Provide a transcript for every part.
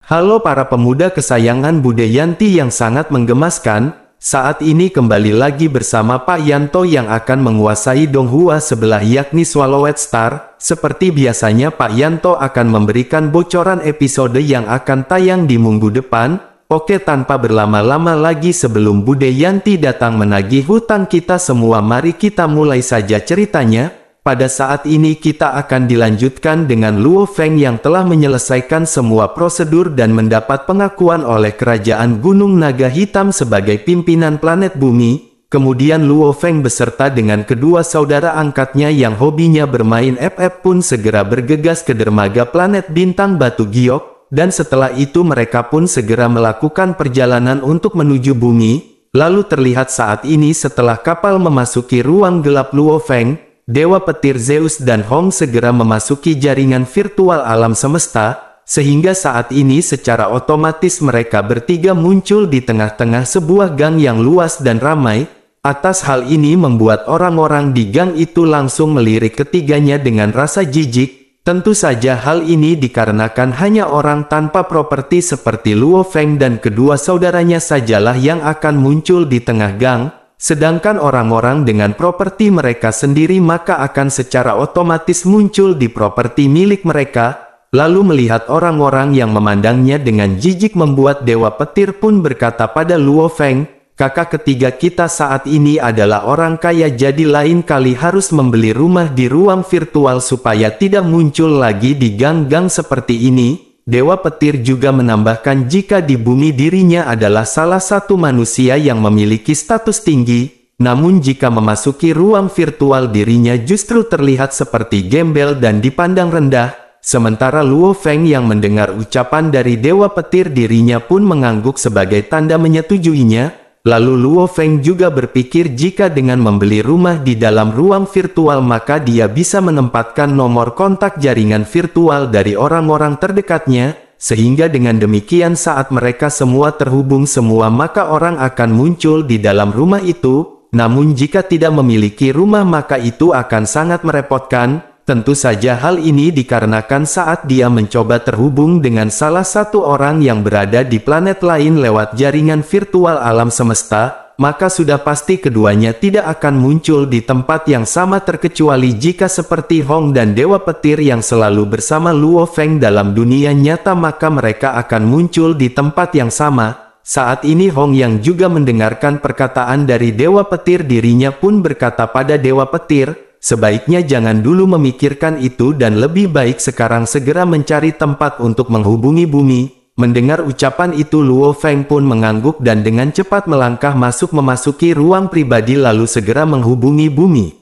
Halo para pemuda kesayangan Bude Yanti yang sangat menggemaskan, saat ini kembali lagi bersama Pak Yanto yang akan menguasai Donghua sebelah yakni Swallowed Star. Seperti biasanya Pak Yanto akan memberikan bocoran episode yang akan tayang di minggu depan. Oke, tanpa berlama-lama lagi sebelum Bude Yanti datang menagih hutang kita semua, mari kita mulai saja ceritanya. Pada saat ini kita akan dilanjutkan dengan Luo Feng yang telah menyelesaikan semua prosedur dan mendapat pengakuan oleh Kerajaan Gunung Naga Hitam sebagai pimpinan planet bumi. Kemudian Luo Feng beserta dengan kedua saudara angkatnya yang hobinya bermain FF pun segera bergegas ke dermaga planet bintang Batu Giok, dan setelah itu mereka pun segera melakukan perjalanan untuk menuju bumi. Lalu terlihat saat ini setelah kapal memasuki ruang gelap Luo Feng, Dewa Petir Zeus dan Hong segera memasuki jaringan virtual alam semesta, sehingga saat ini secara otomatis mereka bertiga muncul di tengah-tengah sebuah gang yang luas dan ramai. Atas hal ini membuat orang-orang di gang itu langsung melirik ketiganya dengan rasa jijik. Tentu saja hal ini dikarenakan hanya orang tanpa properti seperti Luo Feng dan kedua saudaranya sajalah yang akan muncul di tengah gang. Sedangkan orang-orang dengan properti mereka sendiri maka akan secara otomatis muncul di properti milik mereka. Lalu melihat orang-orang yang memandangnya dengan jijik membuat Dewa Petir pun berkata pada Luo Feng, "Kakak ketiga kita saat ini adalah orang kaya, jadi lain kali harus membeli rumah di ruang virtual supaya tidak muncul lagi di gang-gang seperti ini." Dewa Petir juga menambahkan jika di bumi dirinya adalah salah satu manusia yang memiliki status tinggi, namun jika memasuki ruang virtual dirinya justru terlihat seperti gembel dan dipandang rendah. Sementara Luo Feng yang mendengar ucapan dari Dewa Petir dirinya pun mengangguk sebagai tanda menyetujuinya. Lalu Luo Feng juga berpikir jika dengan membeli rumah di dalam ruang virtual maka dia bisa menempatkan nomor kontak jaringan virtual dari orang-orang terdekatnya, sehingga dengan demikian saat mereka semua terhubung semua maka orang akan muncul di dalam rumah itu. Namun jika tidak memiliki rumah maka itu akan sangat merepotkan. Tentu saja hal ini dikarenakan saat dia mencoba terhubung dengan salah satu orang yang berada di planet lain lewat jaringan virtual alam semesta, maka sudah pasti keduanya tidak akan muncul di tempat yang sama terkecuali jika seperti Hong dan Dewa Petir yang selalu bersama Luo Feng dalam dunia nyata maka mereka akan muncul di tempat yang sama. Saat ini Hong yang juga mendengarkan perkataan dari Dewa Petir dirinya pun berkata pada Dewa Petir, "Sebaiknya jangan dulu memikirkan itu dan lebih baik sekarang segera mencari tempat untuk menghubungi bumi." Mendengar ucapan itu Luo Feng pun mengangguk dan dengan cepat melangkah memasuki ruang pribadi lalu segera menghubungi bumi.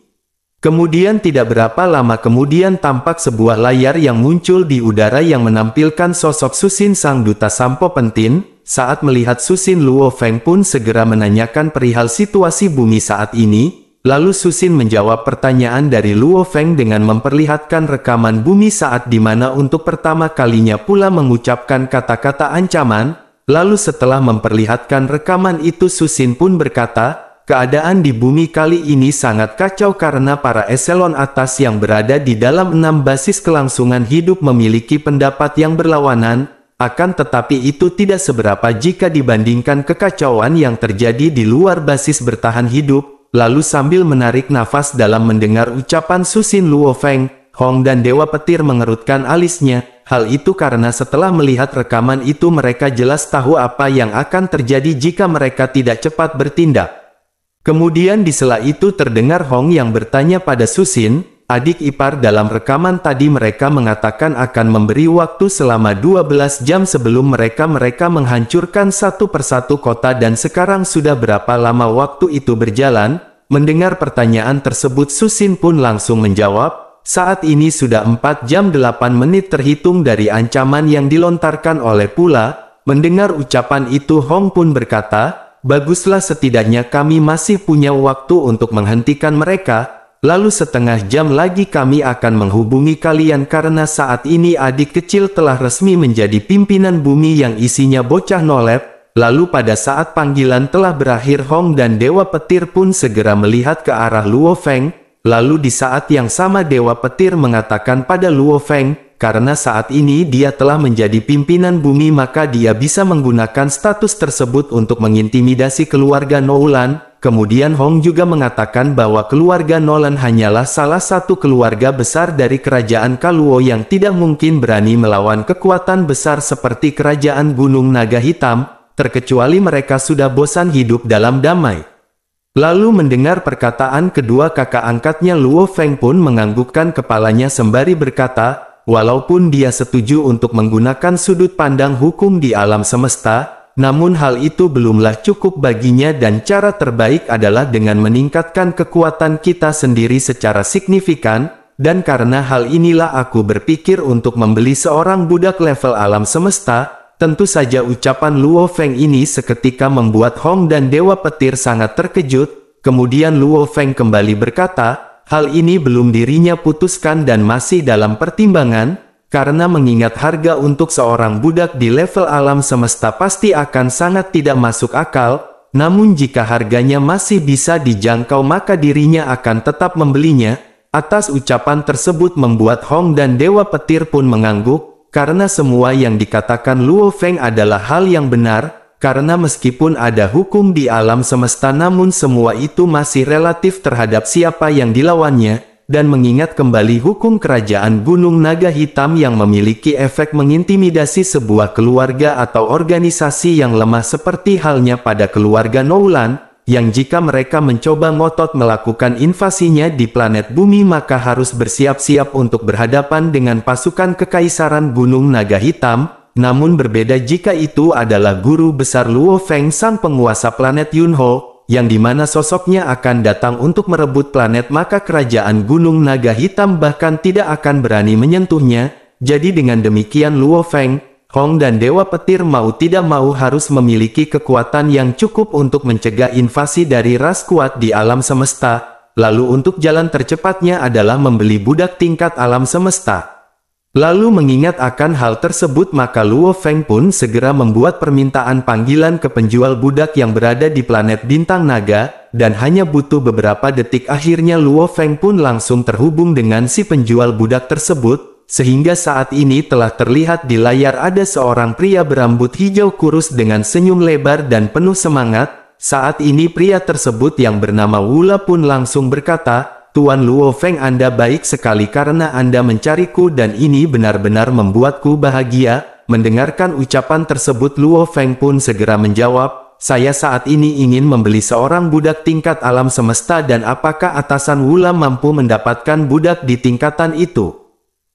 Kemudian tidak berapa lama kemudian tampak sebuah layar yang muncul di udara yang menampilkan sosok Susin sang duta Sampo Pentin. Saat melihat Susin Luo Feng pun segera menanyakan perihal situasi bumi saat ini. Lalu Susin menjawab pertanyaan dari Luo Feng dengan memperlihatkan rekaman bumi saat dimana untuk pertama kalinya pula mengucapkan kata-kata ancaman. Lalu setelah memperlihatkan rekaman itu Susin pun berkata, "Keadaan di bumi kali ini sangat kacau karena para eselon atas yang berada di dalam 6 basis kelangsungan hidup memiliki pendapat yang berlawanan. Akan tetapi itu tidak seberapa jika dibandingkan kekacauan yang terjadi di luar basis bertahan hidup." Lalu sambil menarik nafas dalam mendengar ucapan Susin Luo Feng, Hong dan Dewa Petir mengerutkan alisnya. Hal itu karena setelah melihat rekaman itu mereka jelas tahu apa yang akan terjadi jika mereka tidak cepat bertindak. Kemudian di sela itu terdengar Hong yang bertanya pada Susin, "Adik ipar, dalam rekaman tadi mereka mengatakan akan memberi waktu selama 12 jam sebelum mereka menghancurkan satu persatu kota dan sekarang sudah berapa lama waktu itu berjalan?" Mendengar pertanyaan tersebut Susin pun langsung menjawab, "Saat ini sudah 4 jam 8 menit terhitung dari ancaman yang dilontarkan oleh Pula." Mendengar ucapan itu Hong pun berkata, "Baguslah, setidaknya kami masih punya waktu untuk menghentikan mereka. Lalu setengah jam lagi kami akan menghubungi kalian karena saat ini adik kecil telah resmi menjadi pimpinan bumi yang isinya bocah nolep." Lalu pada saat panggilan telah berakhir Hong dan Dewa Petir pun segera melihat ke arah Luo Feng. Lalu di saat yang sama Dewa Petir mengatakan pada Luo Feng, karena saat ini dia telah menjadi pimpinan bumi maka dia bisa menggunakan status tersebut untuk mengintimidasi keluarga Nolan. Kemudian Hong juga mengatakan bahwa keluarga Nolan hanyalah salah satu keluarga besar dari kerajaan Kaluo yang tidak mungkin berani melawan kekuatan besar seperti kerajaan Gunung Naga Hitam, terkecuali mereka sudah bosan hidup dalam damai. Lalu mendengar perkataan kedua kakak angkatnya, Luo Feng pun menganggukkan kepalanya sembari berkata, walaupun dia setuju untuk menggunakan sudut pandang hukum di alam semesta, namun hal itu belumlah cukup baginya dan cara terbaik adalah dengan meningkatkan kekuatan kita sendiri secara signifikan, dan karena hal inilah aku berpikir untuk membeli seorang budak level alam semesta. Tentu saja ucapan Luo Feng ini seketika membuat Hong dan Dewa Petir sangat terkejut. Kemudian Luo Feng kembali berkata, hal ini belum dirinya putuskan dan masih dalam pertimbangan, karena mengingat harga untuk seorang budak di level alam semesta pasti akan sangat tidak masuk akal, namun jika harganya masih bisa dijangkau maka dirinya akan tetap membelinya. Atas ucapan tersebut membuat Hong dan Dewa Petir pun mengangguk, karena semua yang dikatakan Luo Feng adalah hal yang benar, karena meskipun ada hukum di alam semesta namun semua itu masih relatif terhadap siapa yang dilawannya. Dan mengingat kembali hukum kerajaan Gunung Naga Hitam yang memiliki efek mengintimidasi sebuah keluarga atau organisasi yang lemah seperti halnya pada keluarga Nolan, yang jika mereka mencoba ngotot melakukan invasinya di planet bumi maka harus bersiap-siap untuk berhadapan dengan pasukan kekaisaran Gunung Naga Hitam. Namun berbeda jika itu adalah guru besar Luo Feng, sang penguasa planet Yunho, yang dimana sosoknya akan datang untuk merebut planet, maka kerajaan Gunung Naga Hitam bahkan tidak akan berani menyentuhnya. Jadi dengan demikian Luo Feng, Hong dan Dewa Petir mau tidak mau harus memiliki kekuatan yang cukup untuk mencegah invasi dari ras kuat di alam semesta. Lalu untuk jalan tercepatnya adalah membeli budak tingkat alam semesta. Lalu mengingat akan hal tersebut maka Luo Feng pun segera membuat permintaan panggilan ke penjual budak yang berada di planet Bintang Naga, dan hanya butuh beberapa detik akhirnya Luo Feng pun langsung terhubung dengan si penjual budak tersebut, sehingga saat ini telah terlihat di layar ada seorang pria berambut hijau kurus dengan senyum lebar dan penuh semangat. Saat ini pria tersebut yang bernama Wula pun langsung berkata, Tuan Luo Feng, Anda baik sekali karena Anda mencariku dan ini benar-benar membuatku bahagia. Mendengarkan ucapan tersebut Luo Feng pun segera menjawab, saya saat ini ingin membeli seorang budak tingkat alam semesta dan apakah atasan Wula mampu mendapatkan budak di tingkatan itu?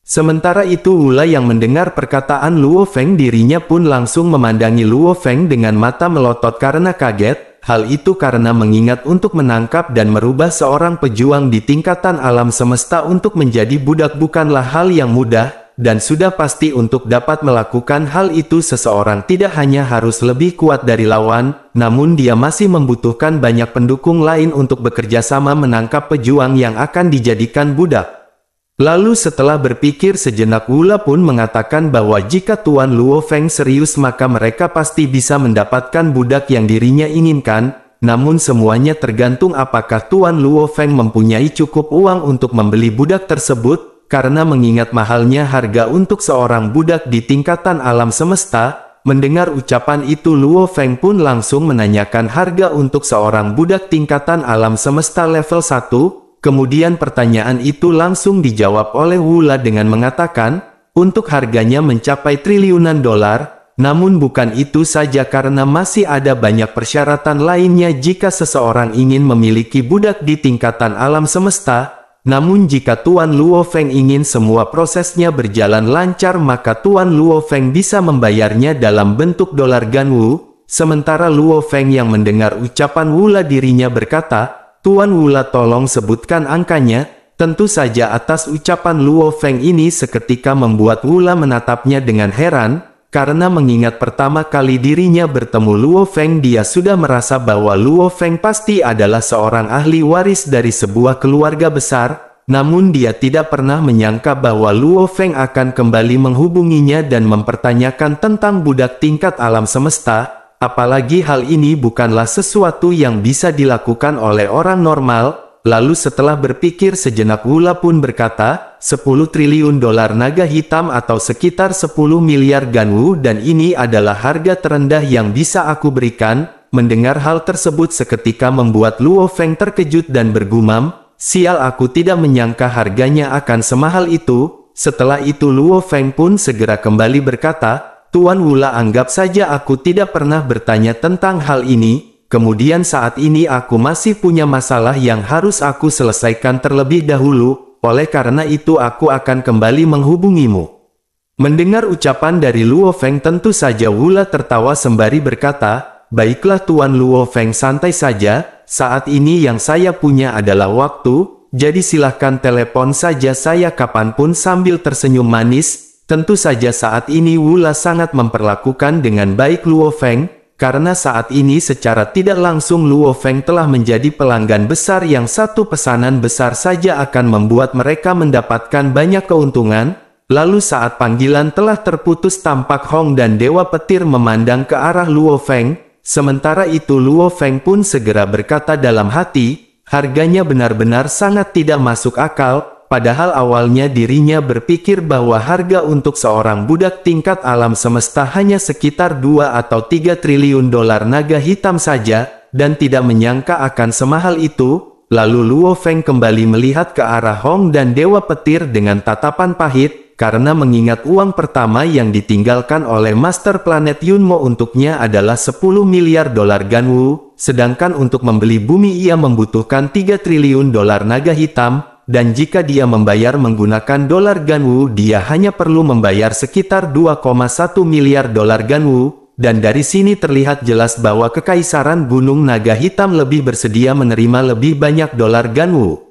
Sementara itu Wula yang mendengar perkataan Luo Feng dirinya pun langsung memandangi Luo Feng dengan mata melotot karena kaget. Hal itu karena mengingat untuk menangkap dan merubah seorang pejuang di tingkatan alam semesta untuk menjadi budak bukanlah hal yang mudah, dan sudah pasti untuk dapat melakukan hal itu seseorang tidak hanya harus lebih kuat dari lawan, namun dia masih membutuhkan banyak pendukung lain untuk bekerja sama menangkap pejuang yang akan dijadikan budak. Lalu setelah berpikir sejenak Wula pun mengatakan bahwa jika Tuan Luo Feng serius maka mereka pasti bisa mendapatkan budak yang dirinya inginkan, namun semuanya tergantung apakah Tuan Luo Feng mempunyai cukup uang untuk membeli budak tersebut, karena mengingat mahalnya harga untuk seorang budak di tingkatan alam semesta. Mendengar ucapan itu Luo Feng pun langsung menanyakan harga untuk seorang budak tingkatan alam semesta level 1. Kemudian pertanyaan itu langsung dijawab oleh Wula dengan mengatakan, untuk harganya mencapai triliunan dolar, namun bukan itu saja karena masih ada banyak persyaratan lainnya jika seseorang ingin memiliki budak di tingkatan alam semesta. Namun jika Tuan Luo Feng ingin semua prosesnya berjalan lancar maka Tuan Luo Feng bisa membayarnya dalam bentuk dolar Ganwu. Sementara Luo Feng yang mendengar ucapan Wula dirinya berkata, Tuan Wula tolong sebutkan angkanya. Tentu saja atas ucapan Luo Feng ini seketika membuat Wula menatapnya dengan heran, karena mengingat pertama kali dirinya bertemu Luo Feng dia sudah merasa bahwa Luo Feng pasti adalah seorang ahli waris dari sebuah keluarga besar, namun dia tidak pernah menyangka bahwa Luo Feng akan kembali menghubunginya dan mempertanyakan tentang budak tingkat alam semesta. Apalagi hal ini bukanlah sesuatu yang bisa dilakukan oleh orang normal. Lalu setelah berpikir sejenak Wula pun berkata, 10 triliun dolar naga hitam atau sekitar 10 miliar ganwu dan ini adalah harga terendah yang bisa aku berikan. Mendengar hal tersebut seketika membuat Luo Feng terkejut dan bergumam, sial aku tidak menyangka harganya akan semahal itu. Setelah itu Luo Feng pun segera kembali berkata, Tuan Wula anggap saja aku tidak pernah bertanya tentang hal ini, kemudian saat ini aku masih punya masalah yang harus aku selesaikan terlebih dahulu, oleh karena itu aku akan kembali menghubungimu. Mendengar ucapan dari Luo Feng tentu saja Wula tertawa sembari berkata, baiklah Tuan Luo Feng santai saja, saat ini yang saya punya adalah waktu, jadi silahkan telepon saja saya kapanpun sambil tersenyum manis. Tentu saja saat ini Wula sangat memperlakukan dengan baik Luo Feng, karena saat ini secara tidak langsung Luo Feng telah menjadi pelanggan besar yang satu pesanan besar saja akan membuat mereka mendapatkan banyak keuntungan. Lalu saat panggilan telah terputus tampak Hong dan Dewa Petir memandang ke arah Luo Feng, sementara itu Luo Feng pun segera berkata dalam hati, harganya benar-benar sangat tidak masuk akal, padahal awalnya dirinya berpikir bahwa harga untuk seorang budak tingkat alam semesta hanya sekitar 2 atau 3 triliun dolar naga hitam saja, dan tidak menyangka akan semahal itu. Lalu Luo Feng kembali melihat ke arah Hong dan Dewa Petir dengan tatapan pahit, karena mengingat uang pertama yang ditinggalkan oleh Master Planet Yunmo untuknya adalah 10 miliar dolar ganwu, sedangkan untuk membeli bumi ia membutuhkan 3 triliun dolar naga hitam, dan jika dia membayar menggunakan dolar ganwu dia hanya perlu membayar sekitar 2,1 miliar dolar ganwu, dan dari sini terlihat jelas bahwa Kekaisaran Gunung Naga Hitam lebih bersedia menerima lebih banyak dolar ganwu.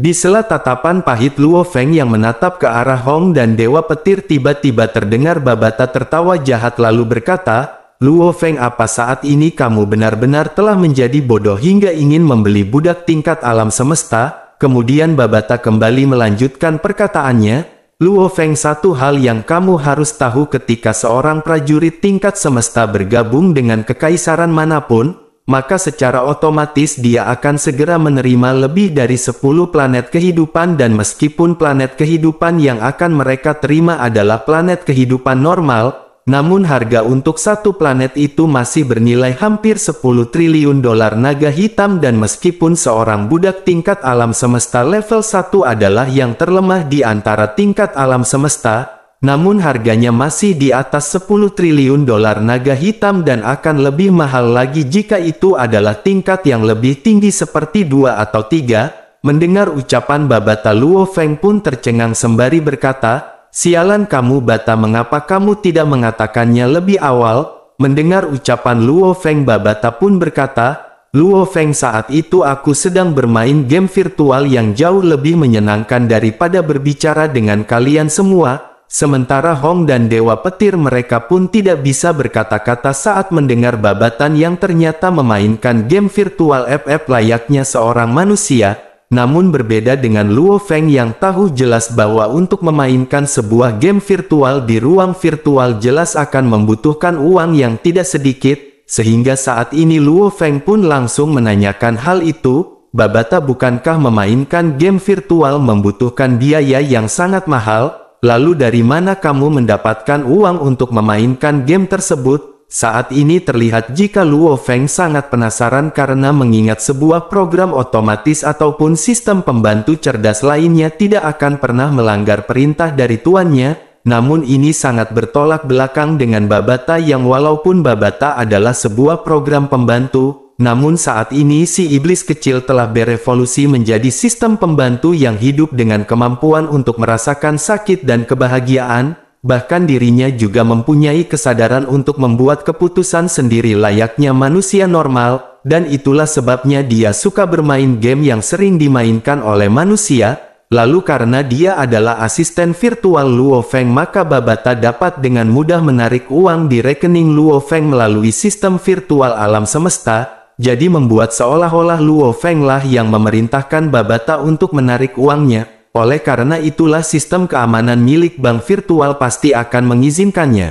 Di sela tatapan pahit Luo Feng yang menatap ke arah Hong dan Dewa Petir tiba-tiba terdengar Babata tertawa jahat lalu berkata, Luo Feng apa saat ini kamu benar-benar telah menjadi bodoh hingga ingin membeli budak tingkat alam semesta? Kemudian Babata kembali melanjutkan perkataannya, Luo Feng satu hal yang kamu harus tahu ketika seorang prajurit tingkat semesta bergabung dengan kekaisaran manapun, maka secara otomatis dia akan segera menerima lebih dari 10 planet kehidupan dan meskipun planet kehidupan yang akan mereka terima adalah planet kehidupan normal, namun harga untuk satu planet itu masih bernilai hampir 10 triliun dolar naga hitam dan meskipun seorang budak tingkat alam semesta level 1 adalah yang terlemah di antara tingkat alam semesta, namun harganya masih di atas 10 triliun dolar naga hitam dan akan lebih mahal lagi jika itu adalah tingkat yang lebih tinggi seperti 2 atau 3. Mendengar ucapan Babata Luo Feng pun tercengang sembari berkata, sialan kamu Bata mengapa kamu tidak mengatakannya lebih awal? Mendengar ucapan Luo Feng Babata pun berkata, Luo Feng saat itu aku sedang bermain game virtual yang jauh lebih menyenangkan daripada berbicara dengan kalian semua. Sementara Hong dan Dewa Petir mereka pun tidak bisa berkata-kata saat mendengar Babatan yang ternyata memainkan game virtual FF layaknya seorang manusia. Namun berbeda dengan Luo Feng yang tahu jelas bahwa untuk memainkan sebuah game virtual di ruang virtual jelas akan membutuhkan uang yang tidak sedikit, sehingga saat ini Luo Feng pun langsung menanyakan hal itu, Babata bukankah memainkan game virtual membutuhkan biaya yang sangat mahal, lalu dari mana kamu mendapatkan uang untuk memainkan game tersebut? Saat ini terlihat jika Luo Feng sangat penasaran karena mengingat sebuah program otomatis ataupun sistem pembantu cerdas lainnya tidak akan pernah melanggar perintah dari tuannya, namun ini sangat bertolak belakang dengan Babata yang walaupun Babata adalah sebuah program pembantu, namun saat ini si iblis kecil telah berevolusi menjadi sistem pembantu yang hidup dengan kemampuan untuk merasakan sakit dan kebahagiaan. Bahkan dirinya juga mempunyai kesadaran untuk membuat keputusan sendiri layaknya manusia normal, dan itulah sebabnya dia suka bermain game yang sering dimainkan oleh manusia. Lalu karena dia adalah asisten virtual Luo Feng maka Babata dapat dengan mudah menarik uang di rekening Luo Feng melalui sistem virtual alam semesta, jadi membuat seolah-olah Luo Feng lah yang memerintahkan Babata untuk menarik uangnya. Oleh karena itulah sistem keamanan milik bank virtual pasti akan mengizinkannya.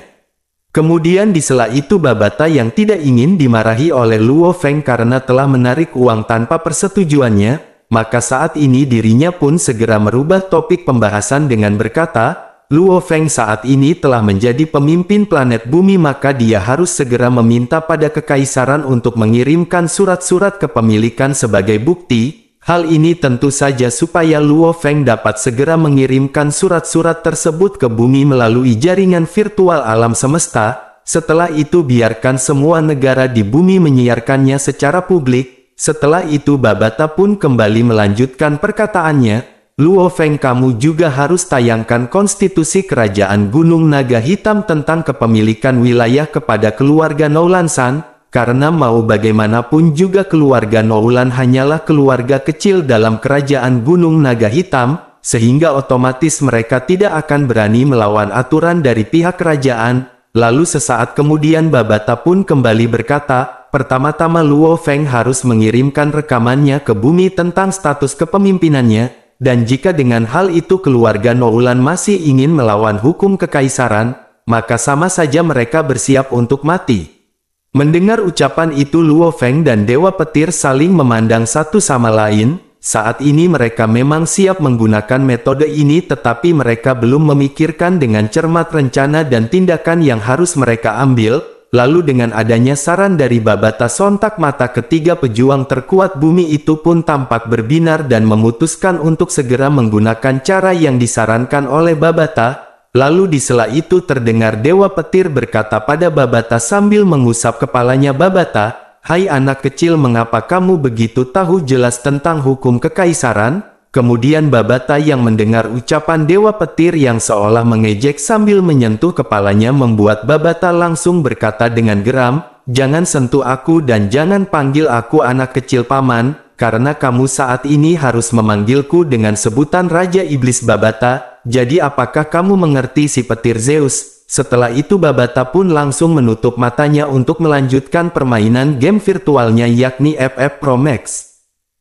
Kemudian di sela itu Babata yang tidak ingin dimarahi oleh Luo Feng karena telah menarik uang tanpa persetujuannya, maka saat ini dirinya pun segera merubah topik pembahasan dengan berkata, Luo Feng saat ini telah menjadi pemimpin planet bumi, maka dia harus segera meminta pada kekaisaran untuk mengirimkan surat-surat kepemilikan sebagai bukti. Hal ini tentu saja supaya Luo Feng dapat segera mengirimkan surat-surat tersebut ke bumi melalui jaringan virtual alam semesta. Setelah itu biarkan semua negara di bumi menyiarkannya secara publik. Setelah itu Babata pun kembali melanjutkan perkataannya, Luo Feng, kamu juga harus tayangkan konstitusi kerajaan Gunung Naga Hitam tentang kepemilikan wilayah kepada keluarga Noulan San, karena mau bagaimanapun juga keluarga Noulan hanyalah keluarga kecil dalam kerajaan Gunung Naga Hitam, sehingga otomatis mereka tidak akan berani melawan aturan dari pihak kerajaan. Lalu sesaat kemudian Babata pun kembali berkata, pertama-tama Luo Feng harus mengirimkan rekamannya ke bumi tentang status kepemimpinannya. Dan jika dengan hal itu keluarga Noulan masih ingin melawan hukum kekaisaran, maka sama saja mereka bersiap untuk mati. Mendengar ucapan itu Luo Feng dan Dewa Petir saling memandang satu sama lain. Saat ini mereka memang siap menggunakan metode ini, tetapi mereka belum memikirkan dengan cermat rencana dan tindakan yang harus mereka ambil. Lalu dengan adanya saran dari Babata, sontak mata ketiga pejuang terkuat bumi itu pun tampak berbinar dan memutuskan untuk segera menggunakan cara yang disarankan oleh Babata. Lalu di sela itu terdengar Dewa Petir berkata pada Babata sambil mengusap kepalanya, Babata, hai anak kecil, mengapa kamu begitu tahu jelas tentang hukum kekaisaran? Kemudian Babata yang mendengar ucapan Dewa Petir yang seolah mengejek sambil menyentuh kepalanya membuat Babata langsung berkata dengan geram, jangan sentuh aku dan jangan panggil aku anak kecil paman, karena kamu saat ini harus memanggilku dengan sebutan Raja Iblis Babata. Jadi apakah kamu mengerti si petir Zeus? Setelah itu Babata pun langsung menutup matanya untuk melanjutkan permainan game virtualnya yakni FF Pro Max.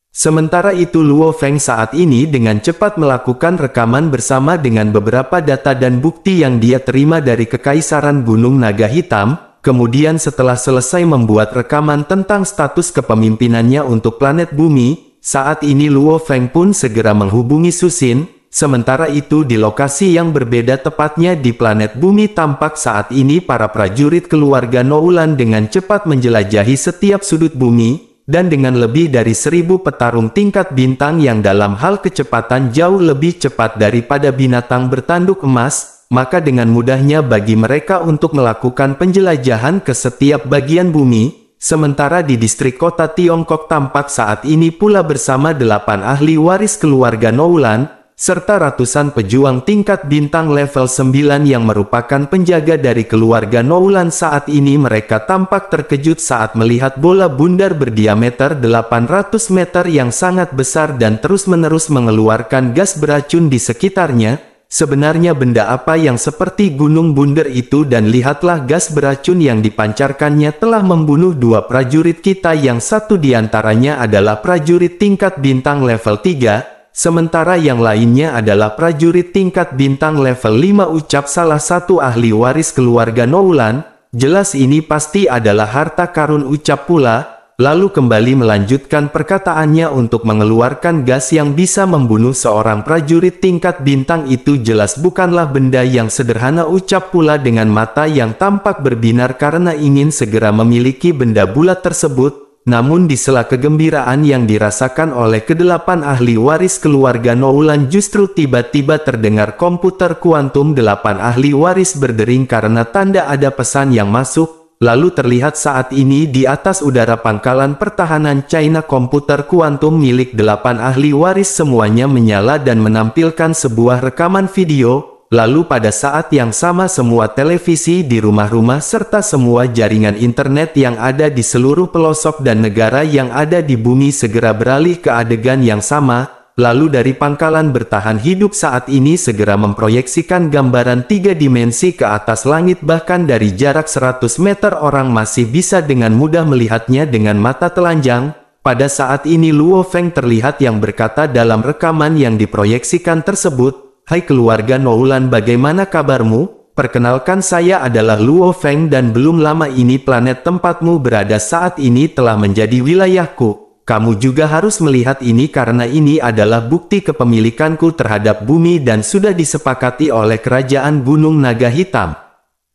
Sementara itu Luo Feng saat ini dengan cepat melakukan rekaman bersama dengan beberapa data dan bukti yang dia terima dari Kekaisaran Gunung Naga Hitam. Kemudian setelah selesai membuat rekaman tentang status kepemimpinannya untuk planet bumi, saat ini Luo Feng pun segera menghubungi Susin. Sementara itu di lokasi yang berbeda, tepatnya di planet bumi, tampak saat ini para prajurit keluarga Noulan dengan cepat menjelajahi setiap sudut bumi. Dan dengan lebih dari 1000 petarung tingkat bintang yang dalam hal kecepatan jauh lebih cepat daripada binatang bertanduk emas, maka dengan mudahnya bagi mereka untuk melakukan penjelajahan ke setiap bagian bumi. Sementara di distrik kota Tiongkok tampak saat ini pula bersama 8 ahli waris keluarga Noulan, serta ratusan pejuang tingkat bintang level 9 yang merupakan penjaga dari keluarga Noulan. Saat ini mereka tampak terkejut saat melihat bola bundar berdiameter 800 meter yang sangat besar dan terus-menerus mengeluarkan gas beracun di sekitarnya. Sebenarnya benda apa yang seperti gunung bundar itu? Dan lihatlah, gas beracun yang dipancarkannya telah membunuh 2 prajurit kita, yang satu diantaranya adalah prajurit tingkat bintang level 3. Sementara yang lainnya adalah prajurit tingkat bintang level 5, ucap salah satu ahli waris keluarga Noulan. Jelas ini pasti adalah harta karun, ucap pula. Lalu kembali melanjutkan perkataannya untuk mengeluarkan gas yang bisa membunuh seorang prajurit tingkat bintang itu jelas bukanlah benda yang sederhana, ucap pula dengan mata yang tampak berbinar karena ingin segera memiliki benda bulat tersebut. Namun di sela kegembiraan yang dirasakan oleh ke-8 ahli waris keluarga Noulan, justru tiba-tiba terdengar komputer kuantum 8 ahli waris berdering karena tanda ada pesan yang masuk. Lalu terlihat saat ini di atas udara pangkalan pertahanan China komputer kuantum milik 8 ahli waris semuanya menyala dan menampilkan sebuah rekaman video. Lalu pada saat yang sama semua televisi di rumah-rumah serta semua jaringan internet yang ada di seluruh pelosok dan negara yang ada di bumi segera beralih ke adegan yang sama. Lalu dari pangkalan bertahan hidup saat ini segera memproyeksikan gambaran 3 dimensi ke atas langit, bahkan dari jarak 100 meter orang masih bisa dengan mudah melihatnya dengan mata telanjang. Pada saat ini Luo Feng terlihat yang berkata dalam rekaman yang diproyeksikan tersebut, hai keluarga Noulan, bagaimana kabarmu? Perkenalkan, saya adalah Luo Feng dan belum lama ini planet tempatmu berada saat ini telah menjadi wilayahku. kamu juga harus melihat ini karena ini adalah bukti kepemilikanku terhadap bumi dan sudah disepakati oleh Kerajaan Gunung Naga Hitam.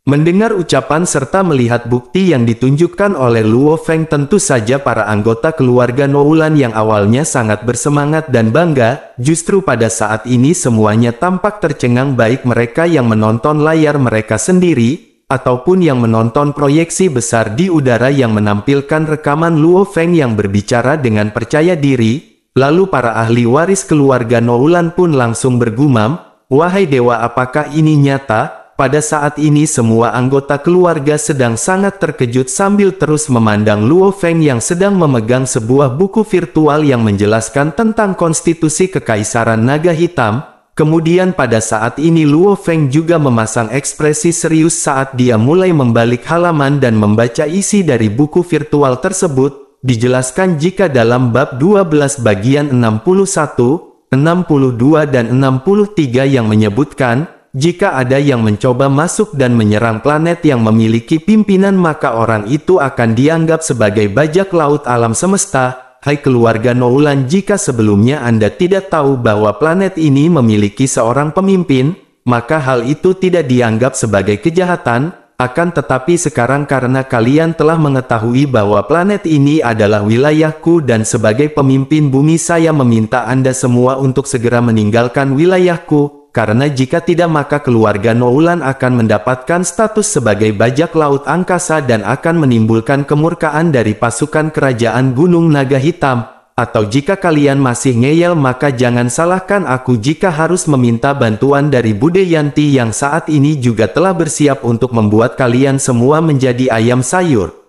Mendengar ucapan serta melihat bukti yang ditunjukkan oleh Luo Feng, tentu saja para anggota keluarga Noulan yang awalnya sangat bersemangat dan bangga, justru pada saat ini semuanya tampak tercengang, baik mereka yang menonton layar mereka sendiri, ataupun yang menonton proyeksi besar di udara yang menampilkan rekaman Luo Feng yang berbicara dengan percaya diri. Lalu para ahli waris keluarga Noulan pun langsung bergumam, "Wahai dewa, apakah ini nyata?" Pada saat ini semua anggota keluarga sedang sangat terkejut sambil terus memandang Luo Feng yang sedang memegang sebuah buku virtual yang menjelaskan tentang konstitusi Kekaisaran Naga Hitam. Kemudian pada saat ini Luo Feng juga memasang ekspresi serius saat dia mulai membalik halaman dan membaca isi dari buku virtual tersebut. Dijelaskan jika dalam bab 12 bagian 61, 62 dan 63 yang menyebutkan, jika ada yang mencoba masuk dan menyerang planet yang memiliki pimpinan, maka orang itu akan dianggap sebagai bajak laut alam semesta. Hai keluarga Noulan, jika sebelumnya Anda tidak tahu bahwa planet ini memiliki seorang pemimpin, maka hal itu tidak dianggap sebagai kejahatan. Akan tetapi sekarang karena kalian telah mengetahui bahwa planet ini adalah wilayahku dan sebagai pemimpin bumi saya meminta Anda semua untuk segera meninggalkan wilayahku. Karena jika tidak maka keluarga Noulan akan mendapatkan status sebagai bajak laut angkasa dan akan menimbulkan kemurkaan dari pasukan Kerajaan Gunung Naga Hitam. Atau jika kalian masih ngeyel maka jangan salahkan aku jika harus meminta bantuan dari Bude Yanti yang saat ini juga telah bersiap untuk membuat kalian semua menjadi ayam sayur.